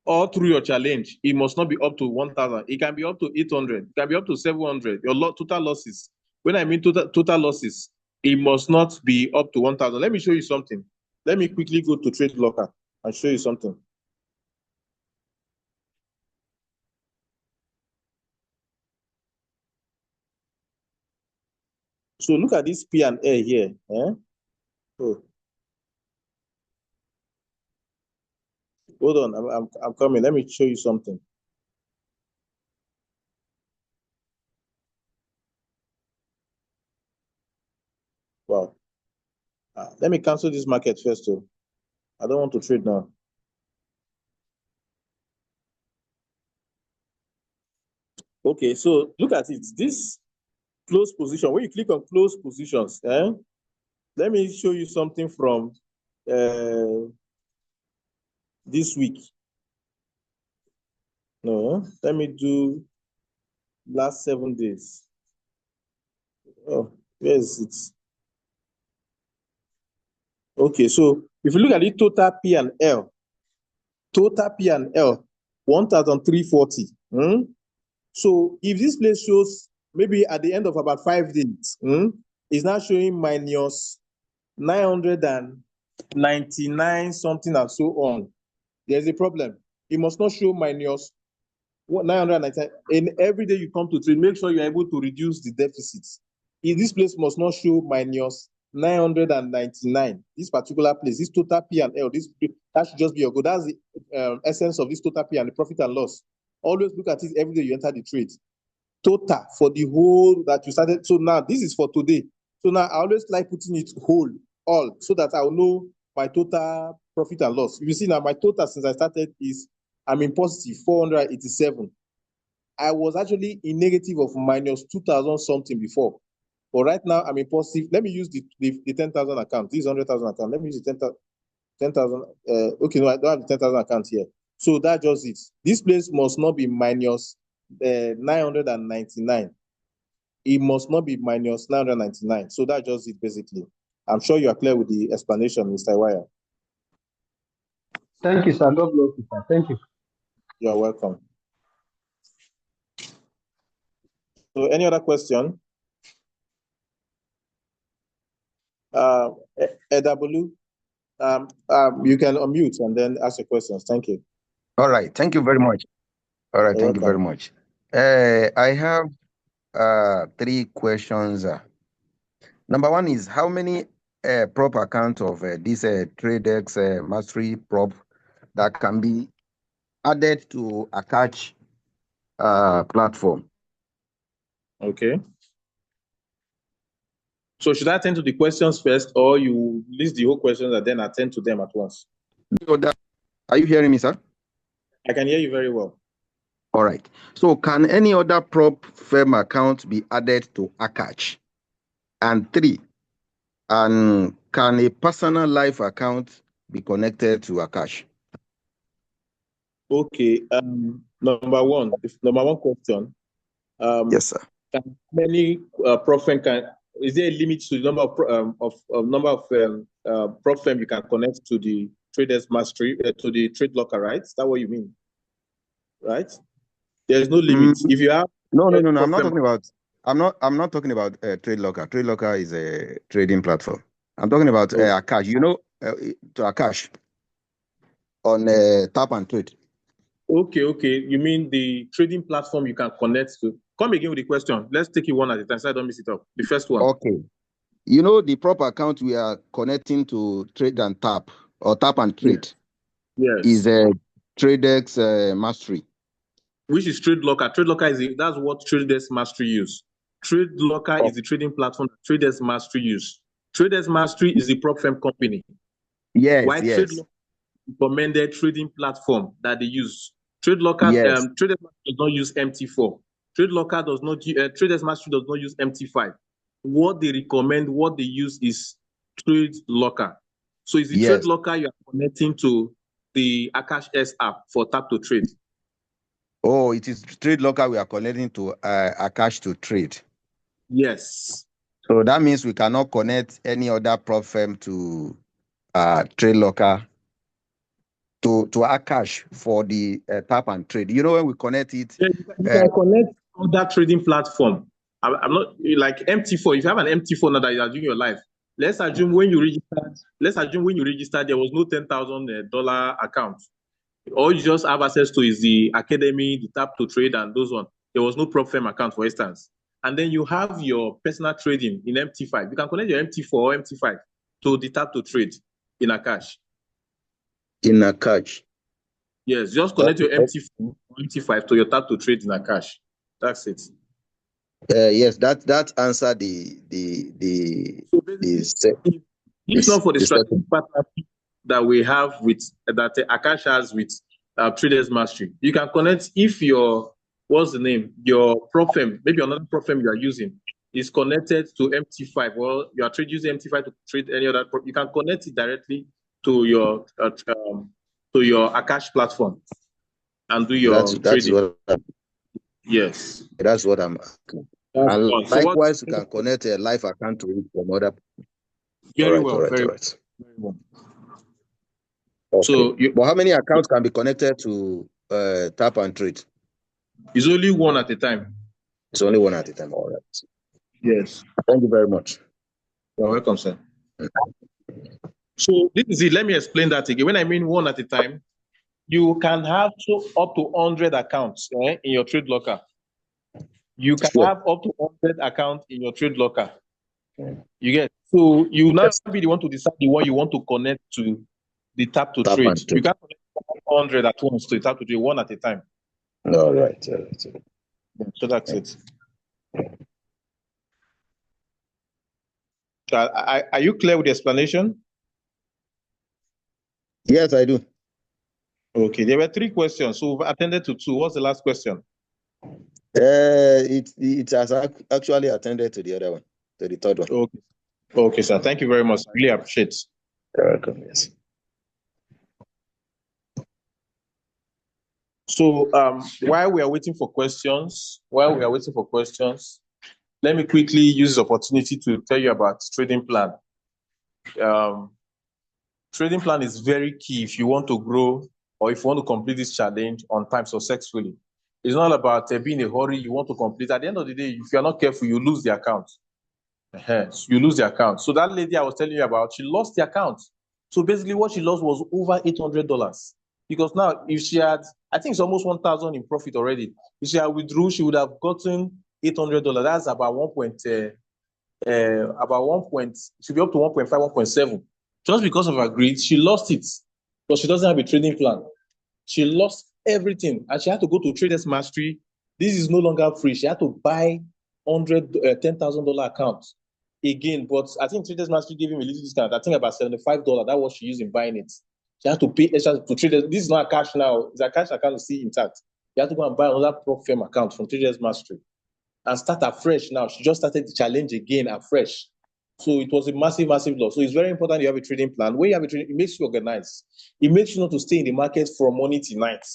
All through your challenge, it must not be up to 1,000. It can be up to 800. It can be up to 700. Your total losses. When I mean total losses, it must not be up to 1,000. Let me show you something. Let me quickly go to Trade Locker and show you something. So look at this P&L here. Oh. Hold on, I'm coming. Let me show you something. Wow. Let me cancel this market first, though. I don't want to trade now. Okay, so look at it. This close position, when you click on close positions, let me show you something from this week. No, let me do last 7 days. Oh, where is it? Okay, so if you look at the total P&L, 1,340. So if this place shows maybe at the end of about 5 days, It's now showing minus 999 something and so on. There's a problem. It must not show minus 999. And every day you come to trade, make sure you're able to reduce the deficits. In this place must not show minus 999. This particular place, this total P and L, that should just be your goal. That's the essence of this total P and the profit and loss. Always look at it every day you enter the trade. Total for the whole that you started. So now this is for today. So now I always like putting it whole, all, so that I'll know my total profit and loss. You see now my total since I started is I'm in positive 487. I was actually in negative of minus 2,000 something before. But right now I'm in positive. Let me use the 10,000 account. This 100,000 account. Let me use the 10,000. Okay, no, I don't have the 10,000 account here. So that just it. This place must not be minus 999. It must not be minus 999. So that just it basically. I'm sure you are clear with the explanation, Mr. Wire. Thank you, sir. God bless you, sir. Thank you. You're welcome. So any other question? Edabalu, you can unmute and then ask your questions. Thank you. All right. Thank you very much. All right. You're Thank you very welcome. much. I have 3 questions. Number one is how many prop account of this TradeX Mastery prop that can be added to Akashx platform? Okay. So should I attend to the questions first, or you list the whole questions and then attend to them at once? Are you hearing me, sir? I can hear you very well. All right. So can any other prop firm account be added to Akashx? And 3, and can a personal life account be connected to Akashx? Okay. Number one question. Yes, sir. Can many prop firm is there a limit to the number of prop firm you can connect to the Traders Mastery to the Trade Locker, right? Is that what you mean? Right? There's no limit. If you have no. I'm not talking about. I'm not talking about Trade Locker. Trade Locker is a trading platform. I'm talking about Akashx. You know, to Akashx on Tap and Trade. Okay. You mean the trading platform you can connect to? Come again with the question. Let's take it one at a time so I don't miss it up. The first one. Okay. You know the prop account we are connecting to Trade and Tap or Tap and Trade. Yes. Is a TradeX Mastery. Which is Trade Locker. Trade Locker that's what Traders Mastery use. Trade Locker is the trading platform that Traders Mastery use. Traders Mastery is the prop firm company. Yes. Trade Locker recommended trading platform that they use. Trade Locker, Yes. Traders Mastery does not use MT4. Trade Locker does not. Traders Mastery does not use MT5. What they recommend, what they use is Trade Locker. So it's the Trade Locker you are connecting to the Akashx app for Tap to Trade. Oh, it is Trade Locker we are connecting to Akashx to trade. Yes. So that means we cannot connect any other prop firm to Trade Locker to Akashx for the Tap and Trade. You know, when we connect it, you can connect other trading platform. I'm not like MT4. If you have an MT4 now that you are doing your life, let's assume when you registered, there was no $10,000 account. All you just have access to is the Academy, the Tap to Trade, and those ones. There was no prop firm account, for instance. And then you have your personal trading in MT5. You can connect your MT4 or MT5 to the Tap to Trade in Akashx. In Akashx. Yes, just connect your MT4 or MT5 to your Tap to Trade in Akashx. That's it. Yes, that answer if not for the strategic partnership that we have with that Akashx has with Traders Mastery, you can connect if your your prop firm, maybe another prop firm you are using is connected to MT5, or you are using MT5 to trade any other prop, you can connect it directly to your Akashx platform and do your trading. Yes. That's what I'm asking. And likewise, you can connect a live account to it from other. Very well. Very well. Okay. So, but how many accounts can be connected to Tap and Trade? It's only one at a time. It's only one at a time. All right. Yes. Thank you very much. You're welcome, sir. So this is it. Let me explain that again. When I mean one at a time, you can have up to 100 accounts in your trade locker. You can Sure. have up to 100 accounts in your trade locker. You get, so you now Yes. be the one to decide the one you want to connect to the tap to Tap trade. and You trade. can't connect 100 at once to the tap to trade, one at a time. All right. So that's it. So are you clear with the explanation? Yes, I do. Okay, there were 3 questions, so we've attended to 2. What's the last question? It has actually attended to the other one, to the third one. Okay, sir. Thank you very much. I really appreciate it. You're welcome. Yes. So while we are waiting for questions, let me quickly use the opportunity to tell you about trading plan. Trading plan is very key if you want to grow or if you want to complete this challenge on time successfully. It's not about being in a hurry, you want to complete. At the end of the day, if you're not careful, you lose the account. You lose the account. So that lady I was telling you about, she lost the account. So basically what she lost was over $800. Because now if she had, I think it's almost 1,000 in profit already. If she had withdrew, she would have gotten $800. That's about should be up to 1.5, 1.7. Just because of her greed, she lost it. Because she doesn't have a trading plan. She lost everything and she had to go to Traders Mastery. This is no longer free. She had to buy $10,000 account again. But I think Traders Mastery gave him a little discount. I think about $75. That was she used in buying it. She had to pay extra to Traders. This is not a cash now. It's a cash account you see intact. You have to go and buy another prop firm account from Traders Mastery and start afresh now. She just started the challenge again afresh. So it was a massive, massive loss. So it's very important you have a trading plan. When you have a trading, it makes you organized. It makes you not to stay in the market from morning till night.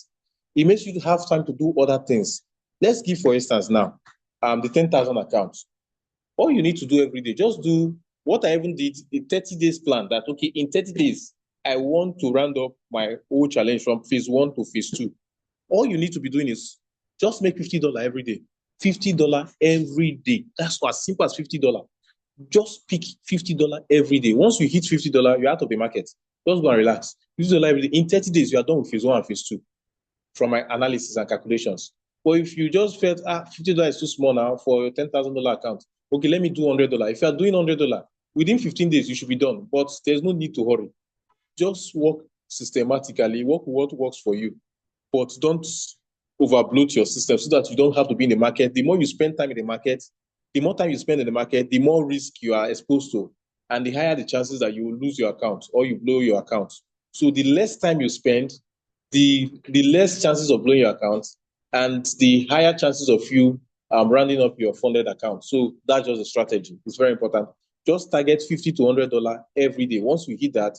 It makes you have time to do other things. Let's give, for instance, now, the 10,000 accounts. All you need to do every day, just do what I even did, a 30 days plan that, okay, in 30 days, I want to round up my whole challenge from phase 1 to phase 2. All you need to be doing is just make $50 every day. $50 every day. That's as simple as $50. Just pick $50 every day. Once you hit $50, you're out of the market. Just go and relax. $50 every day. In 30 days, you are done with phase 1 and phase 2 from my analysis and calculations. But if you just felt, $50 is too small now for your $10,000 account, okay, let me do $100. If you are doing $100, within 15 days, you should be done. But there's no need to hurry. Just work systematically, work what works for you. But don't overbloat your system so that you don't have to be in the market. The more you spend time in the market, the more time you spend in the market, the more risk you are exposed to, and the higher the chances that you will lose your account or you blow your account. So the less time you spend, the less chances of blowing your account, and the higher chances of you rounding up your funded account. So that's just a strategy. It's very important. Just target $50 to $100 every day. Once you hit that,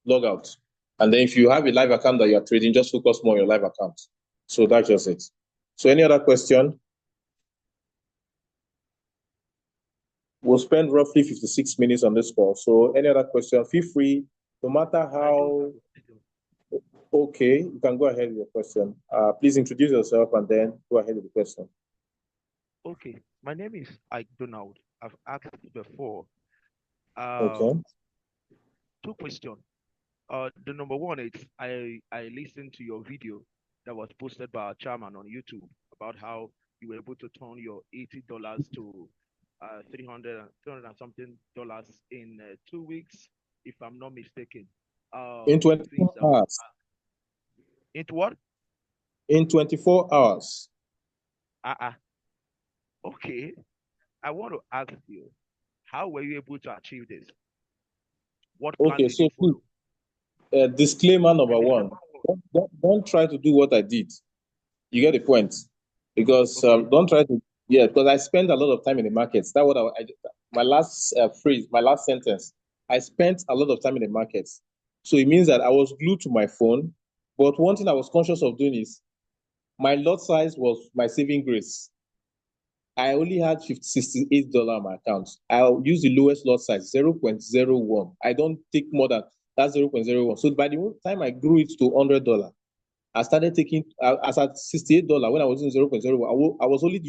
log out. And then if you have a live account that you're trading, just focus more on your live account. So that's just it. So any other question? We'll spend roughly 56 minutes on this call. So any other question, feel free, no matter how. Okay, you can go ahead with your question. Please introduce yourself and then go ahead with the question. Okay, my name is Ike Donald. I've asked before. Okay. 2 questions. The number one is I listened to your video that was posted by our chairman on YouTube about how you were able to turn your $80 to 300 and something dollars in 2 weeks, if I'm not mistaken. In 24 hours. Into what? In 24 hours. Okay. I want to ask you, how were you able to achieve this? What plan Okay, did you so follow? disclaimer number one, don't try to do what I did. You get the point? Because Okay. don't try to, because I spend a lot of time in the markets. That's what my last phrase, my last sentence. I spent a lot of time in the markets. So it means that I was glued to my phone. But one thing I was conscious of doing is my lot size was my saving grace. I only had $68 on my account. I'll use the lowest lot size, 0.01. I don't take more than that 0.01. So by the time I grew it to $100, I started taking, as at $68 when I was using 0.01, I was only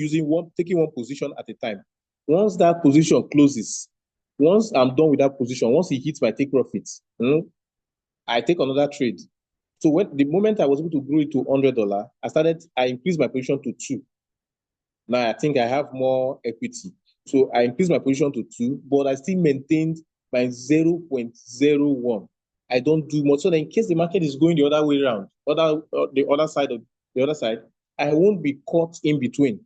taking one position at a time. Once that position closes, Once I'm done with that position, once it hits my take profits, I take another trade. So when the moment I was able to grow it to $100, I increased my position to 2. Now I think I have more equity. So I increased my position to 2, but I still maintained my 0.01. I don't do much. So that in case the market is going the other way around, the other side, I won't be caught in between.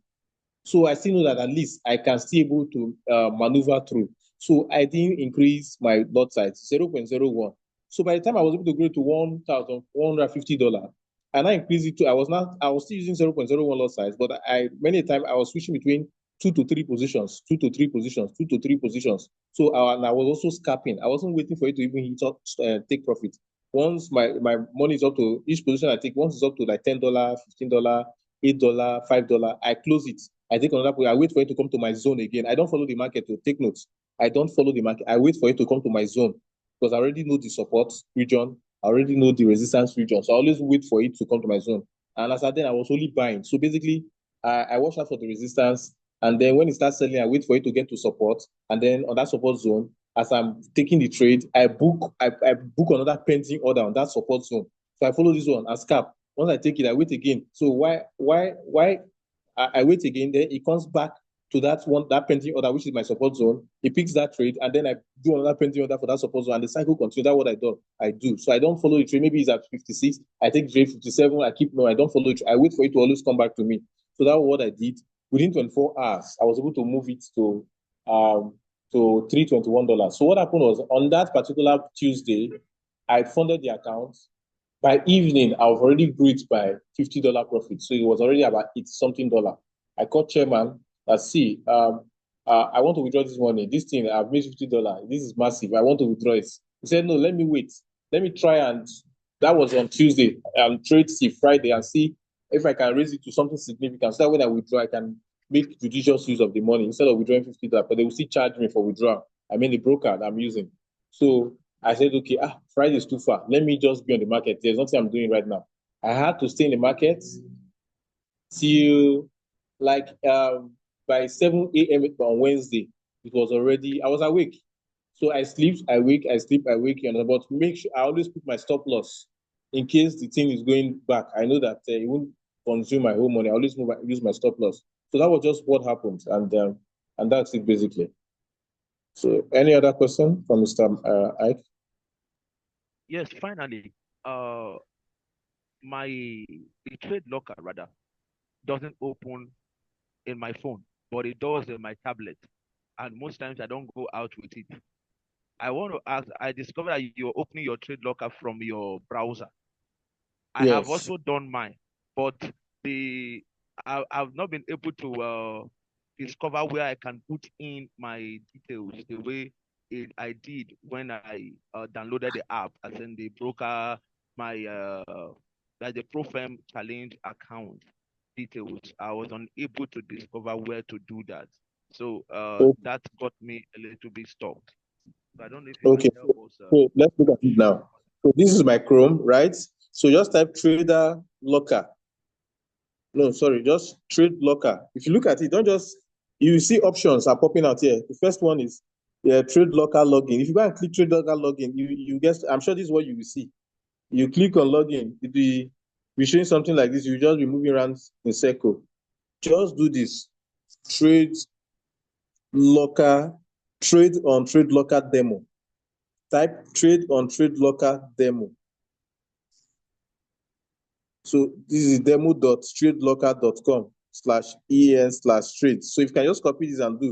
So I still know that at least I can still able to maneuver through. So I didn't increase my lot size, 0.01. So by the time I was able to grow to $1,150, and I increased it to, I was still using 0.01 lot size, but many times I was switching between 2 to 3 positions, 2 to 3 positions, 2 to 3 positions. So and I was also scalping. I wasn't waiting for it to even hit up, take profit. Once my money is up to each position I take, once it's up to like $10, $15, $8, $5, I close it. I take another point. I wait for it to come to my zone again. I don't follow the market to take notes. I don't follow the market. I wait for it to come to my zone because I already know the support region. I already know the resistance region. So I always wait for it to come to my zone. And as I then I was only buying. So basically, I watch out for the resistance. And then when it starts selling, I wait for it to get to support. And then on that support zone, as I'm taking the trade, I book another pending order on that support zone. So I follow this one as cap. Once I take it, I wait again. So why I wait again, then it comes back to that pending order, which is my support zone. It picks that trade, and then I do another pending order for that support zone, and the cycle continues. That's what I do. So I don't follow the trade. Maybe it's at 56. I take trade 57. I don't follow it. I wait for it to always come back to me. So that's what I did. Within 24 hours, I was able to move it to $321. So what happened was on that particular Tuesday, I funded the account. By evening, I've already grew it by $50 profit. So it was already about $80-something. I called chairman. See, I want to withdraw this money. This thing, I've made $50. This is massive. I want to withdraw it. He said, no, let me wait. Let me try. And that was on Tuesday. Trade see Friday and see if I can raise it to something significant. So that when I withdraw, I can make judicious use of the money instead of withdrawing $50. But they will still charge me for withdrawal. I mean, the broker that I'm using. So I said, okay, Friday is too far. Let me just be on the market. There's nothing I'm doing right now. I had to stay in the market till like by 7 a.m. on Wednesday. It was already, I was awake. So I sleep, I wake, I sleep, I wake. But make sure I always put my stop loss in case the thing is going back. I know that it won't consume my whole money. I always use my stop loss. So that was just what happened. And that's it basically. So any other question from Mr. Ike? Yes, finally, my trade locker rather doesn't open in my phone, but it does in my tablet. And most times I don't go out with it. I want to ask, I discovered that you're opening your trade locker from your browser. I have Yes. also done mine, but I've not been able to discover where I can put in my details the way I did when I downloaded the app, as in the broker, my like the ProFirm challenge account details. I was unable to discover where to do that. So that got me a little bit stuck. So I don't know if you Okay, can help us. so let's look at it now. So this is my Chrome, right? So just type Trader Locker. No, sorry, just Trade Locker. If you look at it, don't just, you see options are popping out here. The first one is Trade Locker login. If you go and click Trade Locker login, you guess, I'm sure this is what you will see. You click on login, it will be showing something like this. You just be moving around in circle. Just do this. Trade Locker, Trade on Trade Locker demo. Type trade on trade locker demo. So this is demo.tradelocker.com/en/trade. So if you can just copy this and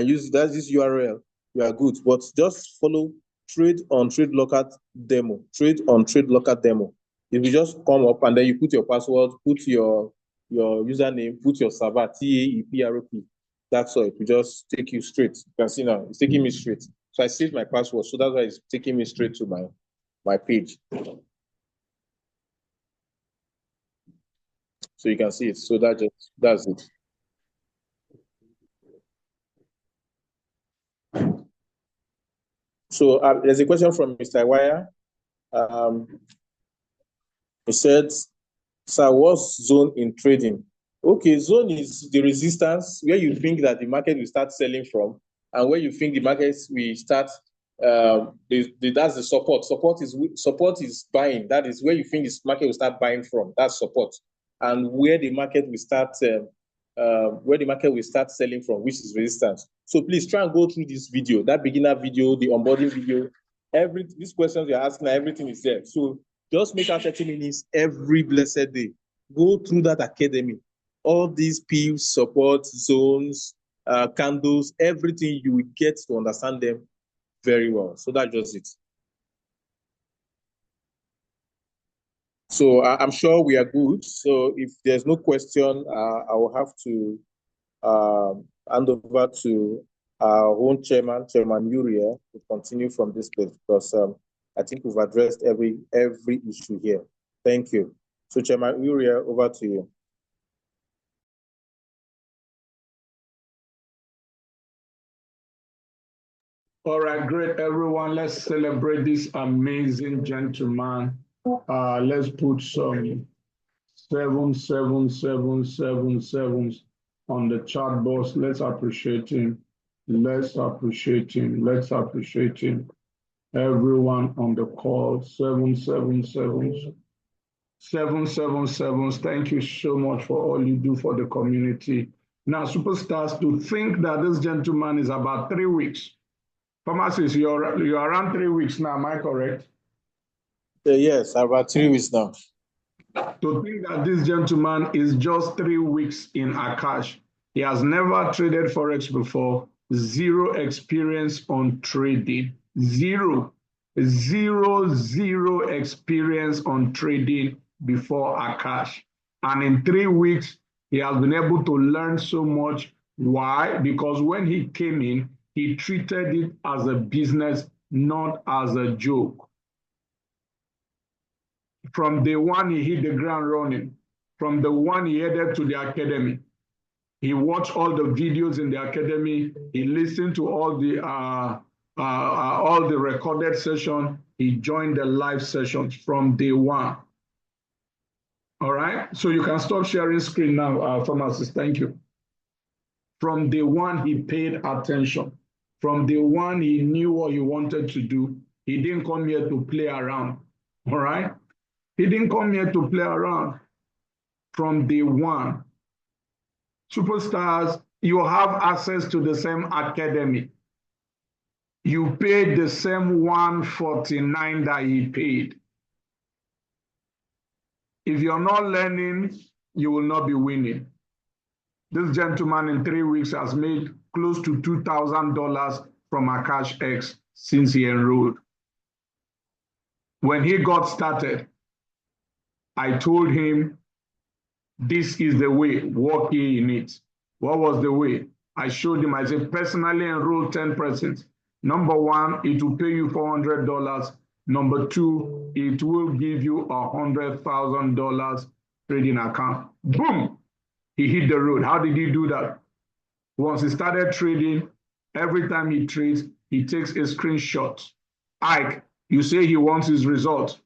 use this URL, you are good. But just follow trade on trade locker demo. Trade on trade locker demo. If you just come up and then you put your password, put your username, put your server TAEPROP. That's all. It will just take you straight. You can see now it's taking me straight. So I saved my password, so that's why it's taking me straight to my page. So you can see it. So that's it. So there's a question from Mr. Wire. He said, "Sir, what's zone in trading?" Okay, zone is the resistance where you think that the market will start selling from. and where you think the markets will start. That's the support. Support is buying. That is where you think this market will start buying from. That's support, and where the market will start selling from, which is resistance. So please try and go through this video, that beginner video, the onboarding video. These questions you're asking, everything is there. So just make out 30 minutes every blessed day. Go through that academy. All these pills, support, zones, candles, everything, you will get to understand them very well. So that's just it. So I'm sure we are good. So if there's no question, I will have to hand over to our own chairman, Chairman Uriel, to continue from this place, because I think we've addressed every issue here. Thank you. So Chairman Uriel, over to you. All right, great, everyone. Let's celebrate this amazing gentleman. Let's put some 77777 on the chat box. Let's appreciate him. Let's appreciate him. Let's appreciate him. Everyone on the call, 777. Thank you so much for all you do for the community. Now, superstars, to think that this gentleman is about 3 weeks. Pharmacist, you're around 3 weeks now, am I correct? Yes, about 3 weeks now. To think that this gentleman is just 3 weeks in Akashx. He has never traded Forex before, zero experience on trading, zero experience on trading before Akashx. And in 3 weeks, he has been able to learn so much. Why? Because when he came in, he treated it as a business, not as a joke. From day one, he hit the ground running. From the one he headed to the academy. He watched all the videos in the academy. He listened to all the recorded sessions. He joined the live sessions from day one. All right, so you can stop sharing screen now, pharmacist. Thank you. From day one, he paid attention. From day one, he knew what he wanted to do. He didn't come here to play around. All right. He didn't come here to play around. From day one. Superstars, you have access to the same academy. You paid the same $149 that he paid. If you're not learning, you will not be winning. This gentleman in 3 weeks has made close to $2,000 from Akashx since he enrolled. When he got started, I told him, this is the way, walk in it. What was the way? I showed him, I said, personally enroll 10%. Number one, it will pay you $400. Number two, it will give you $100,000 trading account. Boom! He hit the road. How did he do that? Once he started trading, every time he trades, he takes a screenshot. Ike, you say he wants his result.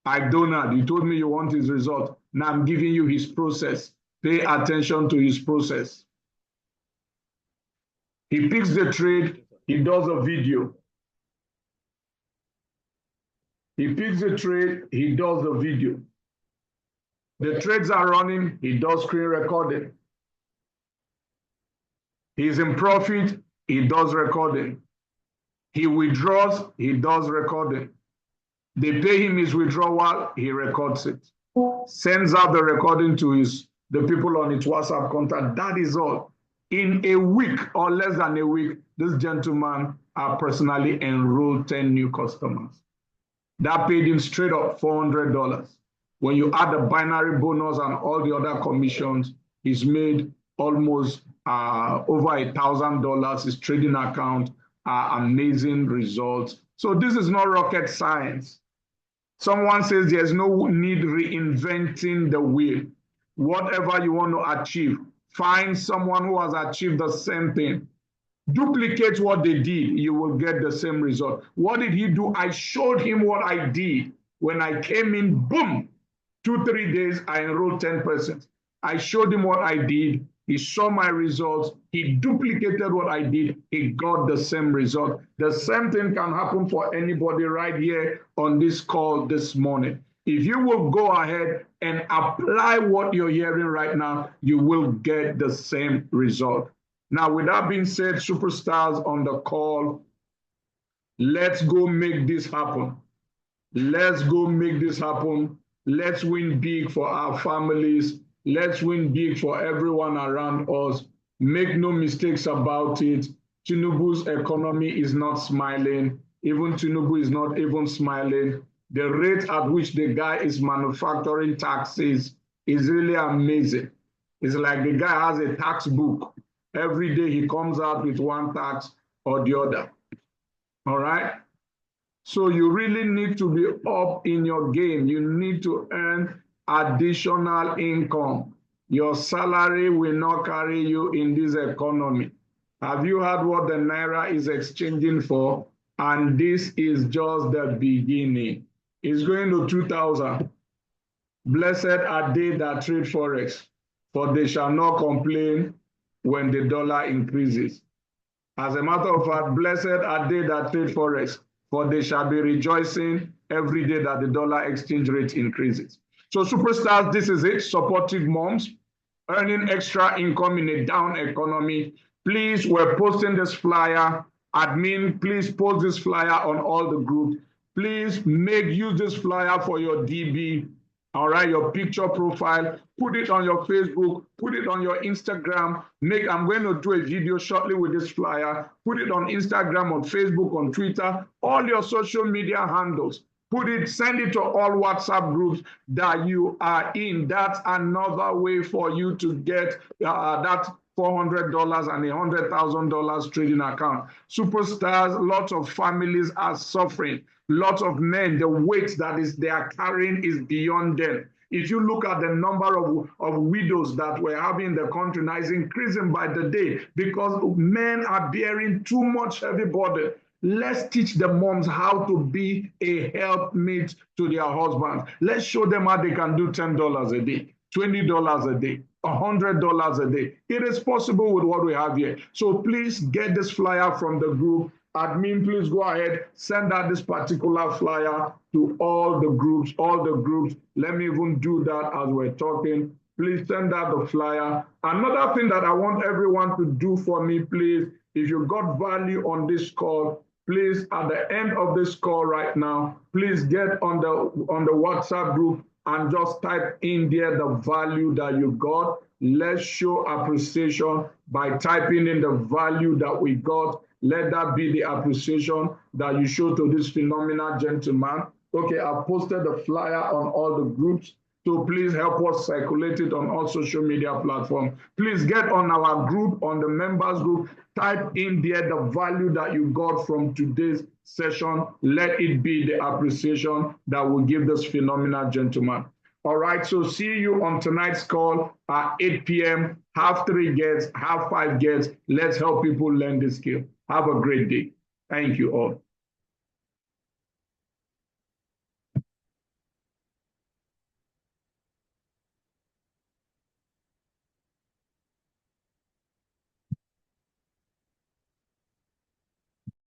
Ike Donald, you told me you want his result. Now I'm giving you his process. Pay attention to his process. He picks the trade, he does a video. He picks the trade, he does the video. The trades are running, he does screen recording. He's in profit, he does recording. He withdraws, he does recording. They pay him his withdrawal, he records it. Sends out the recording to the people on his WhatsApp contact. That is all. In a week or less than a week, this gentleman personally enrolled 10 new customers. That paid him straight up $400. When you add the binary bonus and all the other commissions, he's made almost over $1,000. His trading account, amazing results. So this is not rocket science. Someone says there's no need reinventing the wheel. Whatever you want to achieve, find someone who has achieved the same thing. Duplicate what they did, you will get the same result. What did he do? I showed him what I did. When I came in, boom, 2-3 days, I enrolled 10%. I showed him what I did. He saw my results. He duplicated what I did. He got the same result. The same thing can happen for anybody right here on this call this morning. If you will go ahead and apply what you're hearing right now, you will get the same result. Now, with that being said, superstars on the call, let's go make this happen. Let's go make this happen. Let's win big for our families. Let's win big for everyone around us. Make no mistakes about it. Tinubu's economy is not smiling. Even Tinubu is not even smiling. The rate at which the guy is manufacturing taxes is really amazing. It's like the guy has a tax book. Every day he comes out with one tax or the other. All right? So you really need to be up in your game. You need to earn additional income. Your salary will not carry you in this economy. Have you heard what the Naira is exchanging for? And this is just the beginning. It's going to 2,000. Blessed are they that trade Forex, for they shall not complain when the dollar increases. As a matter of fact, blessed are they that trade Forex, for they shall be rejoicing every day that the dollar exchange rate increases. So superstars, this is it. Supportive moms, earning extra income in a down economy. Please, we're posting this flyer. Admin, please post this flyer on all the groups. Please use this flyer for your DB. All right, your picture profile, put it on your Facebook, put it on your Instagram. I'm going to do a video shortly with this flyer. Put it on Instagram, on Facebook, on Twitter, all your social media handles. Send it to all WhatsApp groups that you are in. That's another way for you to get that $400 and $100,000 trading account. Superstars, lots of families are suffering. Lots of men, the weight that they are carrying is beyond them. If you look at the number of widows that we're having in the country now, it's increasing by the day because men are bearing too much heavy burden. Let's teach the moms how to be a helpmate to their husbands. Let's show them how they can do $10 a day, $20 a day, $100 a day. It is possible with what we have here. So please get this flyer from the group. Admin, please go ahead, send out this particular flyer to all the groups, Let me even do that as we're talking. Please send out the flyer. Another thing that I want everyone to do for me, please, if you got value on this call, please, at the end of this call right now, please get on the WhatsApp group and just type in there the value that you got. Let's show appreciation by typing in the value that we got. Let that be the appreciation that you show to this phenomenal gentleman. Okay, I've posted the flyer on all the groups. So please help us circulate it on all social media platforms. Please get on our group, on the members group, type in there the value that you got from today's session. Let it be the appreciation that will give this phenomenal gentleman. All right, so see you on tonight's call at 8 p.m. Have 3 guests, have 5 guests. Let's help people learn this skill. Have a great day. Thank you all.